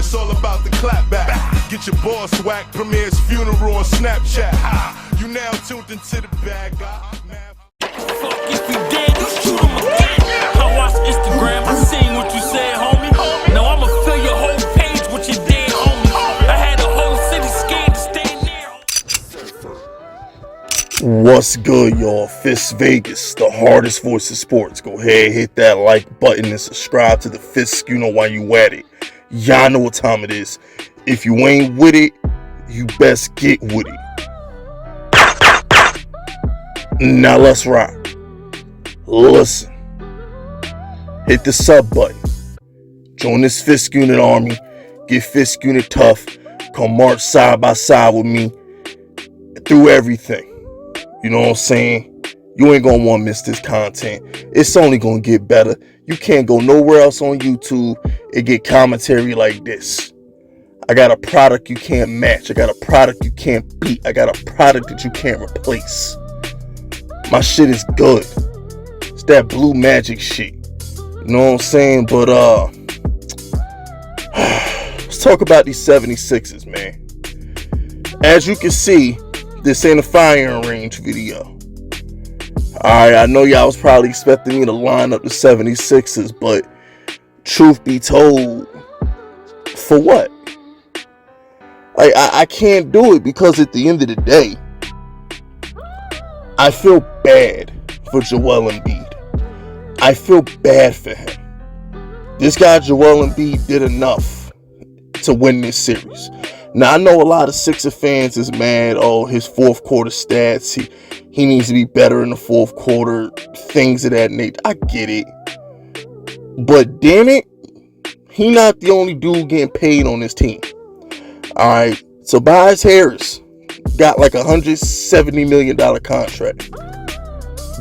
it's all about the clap back. Get your boss whacked, premieres funeral on Snapchat. You now tuned into the bag. Fuck if you dead, you shoot him again. I watched Instagram, I seen what you said, homie. Now I'ma fill your whole page with your dead homies. I had the whole city scared to stay near. What's good, y'all? Fist Vegas, the hardest voice of sports. Go ahead, hit that like button and subscribe to the Fist. You know why you at it. Y'all know what time it is. If you ain't with it, you best get with it. Now let's rock. Listen. Hit the sub button. Join this Fist Unit army. Get Fist Unit tough. Come march side by side with me through everything. You know what I'm saying? You ain't gonna want to miss this content. It's only gonna get better. You can't go nowhere else on YouTube and get commentary like this. I got a product you can't match. I got a product you can't beat. I got a product that you can't replace. My shit is good. It's that blue magic shit. You know what I'm saying? But let's talk about these 76ers, man. As you can see, this ain't a firing range video. Alright, I know y'all was probably expecting me to line up the 76ers, but truth be told, for what? Like, I can't do it because at the end of the day, I feel bad for Joel Embiid. I feel bad for him. This guy, Joel Embiid, did enough to win this series. Now, I know a lot of Sixer fans is mad, his fourth quarter stats, he needs to be better in the fourth quarter, things of that nature. I get it. But damn it, he not the only dude getting paid on this team. Alright, Tobias Harris got like $170 million contract.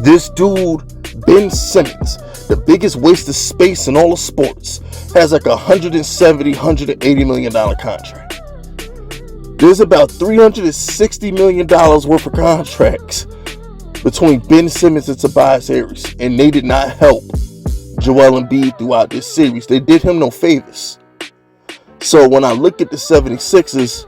This dude, Ben Simmons, the biggest waste of space in all of sports, has like $180 million contract. There's about $360 million worth of contracts between Ben Simmons and Tobias Harris, and they did not help Joel Embiid throughout this series. They did him no favors. So when I look at the 76ers,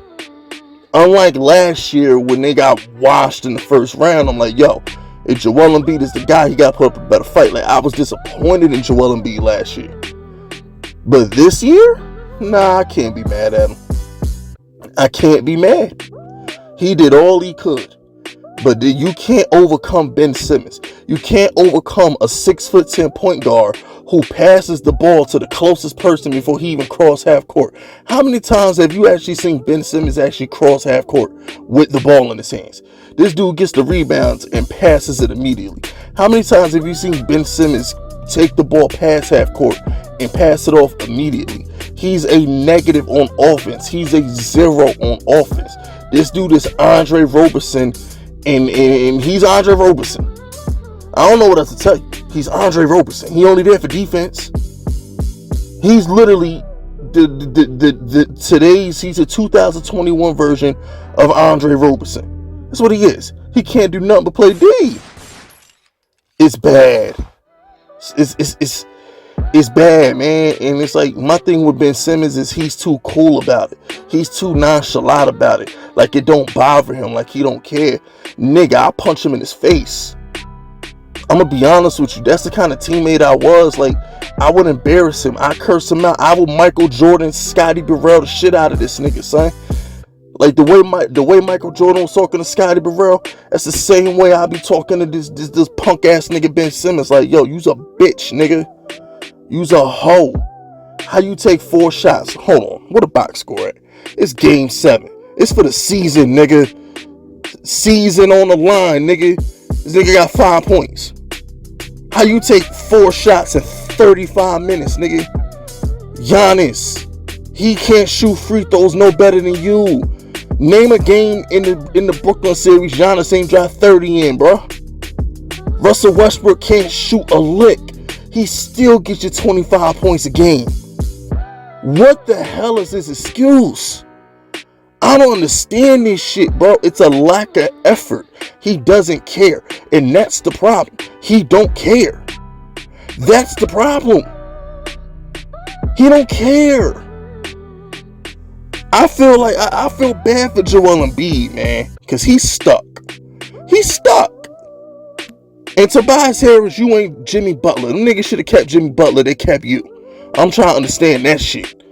unlike last year when they got washed in the first round, I'm like, yo, if Joel Embiid is the guy, he got to put up a better fight. Like, I was disappointed in Joel Embiid last year. But this year, nah, I can't be mad at him. I can't be mad. He did all he could. But you can't overcome Ben Simmons. You can't overcome a 6'10" point guard who passes the ball to the closest person before he even cross half court. How many times have you actually seen Ben Simmons actually cross half court with the ball in his hands? This dude gets the rebounds and passes it immediately. How many times have you seen Ben Simmons take the ball past half court and pass it off immediately? He's a negative on offense. He's a zero on offense. This dude is Andre Roberson, and he's Andre Roberson. I don't know what else to tell you. He's Andre Roberson. He only there for defense. He's literally he's a 2021 version of Andre Roberson. That's what he is. He can't do nothing but play D. It's bad. It's bad, man. And it's like, my thing with Ben Simmons is he's too cool about it. He's too nonchalant about it. Like, it don't bother him. Like, he don't care. Nigga, I'll punch him in his face. I'm gonna be honest with you. That's the kind of teammate I was. Like, I would embarrass him. I curse him out. I would Michael Jordan, Scotty Burrell the shit out of this nigga, son. Like, the way Michael Jordan was talking to Scotty Burrell, that's the same way I be talking to this punk ass nigga Ben Simmons. Like, yo, you's a bitch, nigga. You's a hoe. How you take 4 shots? Hold on. What a box score at? It's game 7. It's for the season, nigga. Season on the line, nigga. This nigga got 5 points. How you take 4 shots in 35 minutes, nigga? Giannis, he can't shoot free throws no better than you. Name a game in the Brooklyn series Giannis ain't dropped 30 in, bro. Russell Westbrook can't shoot a lick. He still gets you 25 points a game. What the hell is his excuse? I don't understand this shit, bro. It's a lack of effort. He doesn't care. And that's the problem. He don't care. That's the problem. He don't care. I feel like I feel bad for Joel Embiid, man, because he's stuck. He's stuck. And Tobias Harris, you ain't Jimmy Butler. Them niggas should have kept Jimmy Butler. They kept you. I'm trying to understand that shit.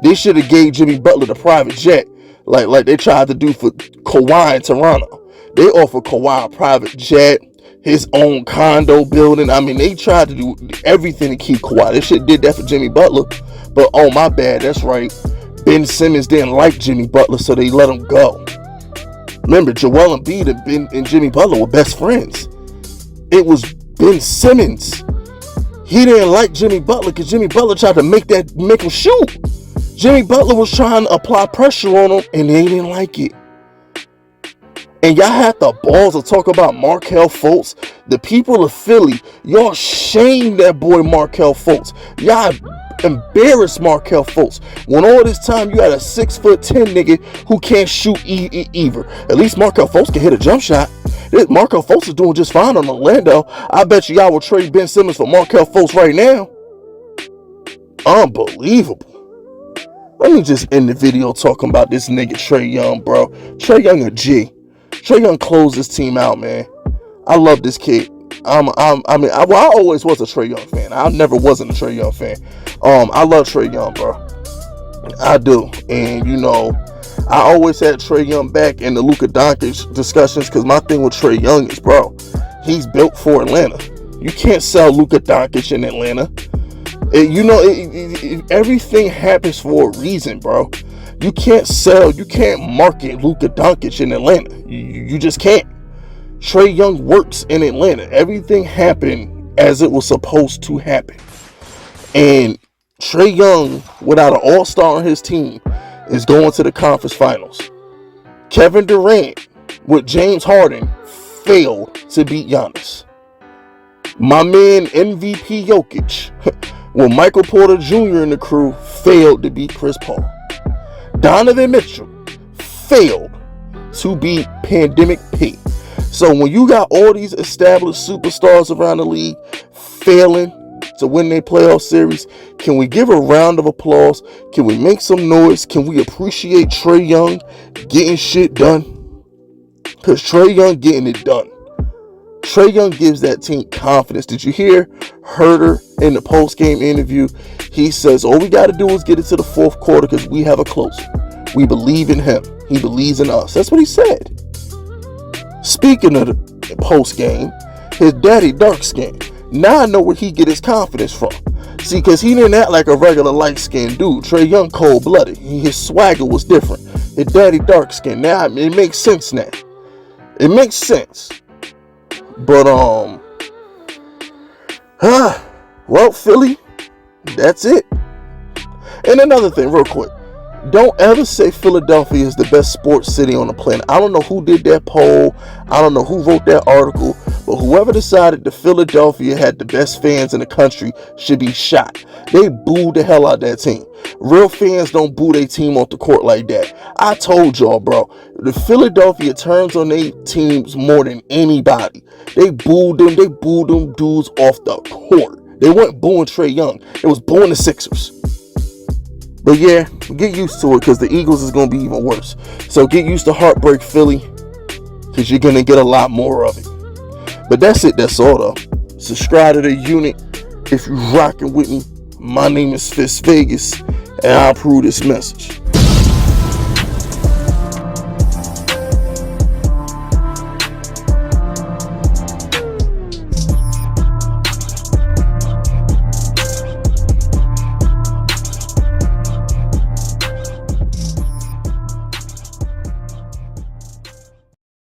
They should have gave Jimmy Butler the private jet, like they tried to do for Kawhi in Toronto. They offered Kawhi a private jet, his own condo building. I mean, they tried to do everything to keep Kawhi. They should have did that for Jimmy Butler. But oh my bad, that's right. Ben Simmons didn't like Jimmy Butler, so they let him go. Remember, Joel Embiid and Jimmy Butler were best friends. It was Ben Simmons. He didn't like Jimmy Butler because Jimmy Butler tried to make him shoot. Jimmy Butler was trying to apply pressure on him, and they didn't like it. And y'all had the balls to talk about Markelle Fultz. The people of Philly, y'all shamed that boy Markelle Fultz. Y'all embarrassed Markelle Fultz. When all this time you had a 6'10" nigga who can't shoot either. At least Markelle Fultz can hit a jump shot. Markelle Fultz is doing just fine on Orlando. I bet you y'all will trade Ben Simmons for Markelle Fultz right now. Unbelievable. Let me just end the video talking about this nigga Trae Young, bro. Trae Young a G. Trae Young closed this team out, man. I love this kid. I always was a Trae Young fan. I never wasn't a Trae Young fan. I love Trae Young, bro. I do. And, you know, I always had Trae Young back in the Luka Doncic discussions because my thing with Trae Young is, bro, he's built for Atlanta. You can't sell Luka Doncic in Atlanta. Everything happens for a reason, bro. You can't market Luka Doncic in Atlanta. You just can't. Trae Young works in Atlanta. Everything happened as it was supposed to happen. And Trae Young, without an all-star on his team, is going to the conference finals. Kevin Durant, with James Harden, failed to beat Giannis. My man MVP Jokic, with Michael Porter Jr. and the crew, failed to beat Chris Paul. Donovan Mitchell failed to beat Pandemic P. So when you got all these established superstars around the league failing to win their playoff series, can we give a round of applause? Can we make some noise? Can we appreciate Trae Young getting shit done? Because Trae Young getting it done. Trae Young gives that team confidence. Did you hear Herter in the post-game interview? He says, all we got to do is get it to the fourth quarter because we have a closer. We believe in him. He believes in us. That's what he said. Speaking of the post-game, his daddy dark-skinned. Now I know where he get his confidence from. See, because he didn't act like a regular light-skinned dude. Trae Young cold-blooded. His swagger was different. His daddy dark-skinned. Now it makes sense now. It makes sense. But, well, Philly, that's it. And another thing, real quick. Don't ever say Philadelphia is the best sports city on the planet. I don't know who did that poll. I don't know who wrote that article. But whoever decided that Philadelphia had the best fans in the country should be shot. They booed the hell out of that team. Real fans don't boo their team off the court like that. I told y'all, bro. The Philadelphia turns on their teams more than anybody. They booed them. They booed them dudes off the court. They weren't booing Trae Young. They was booing the Sixers. But yeah, get used to it because the Eagles is going to be even worse. So get used to Heartbreak Philly because you're going to get a lot more of it. But that's it. That's all though. Subscribe to the unit if you're rocking with me. My name is Fist Vegas and I approve this message.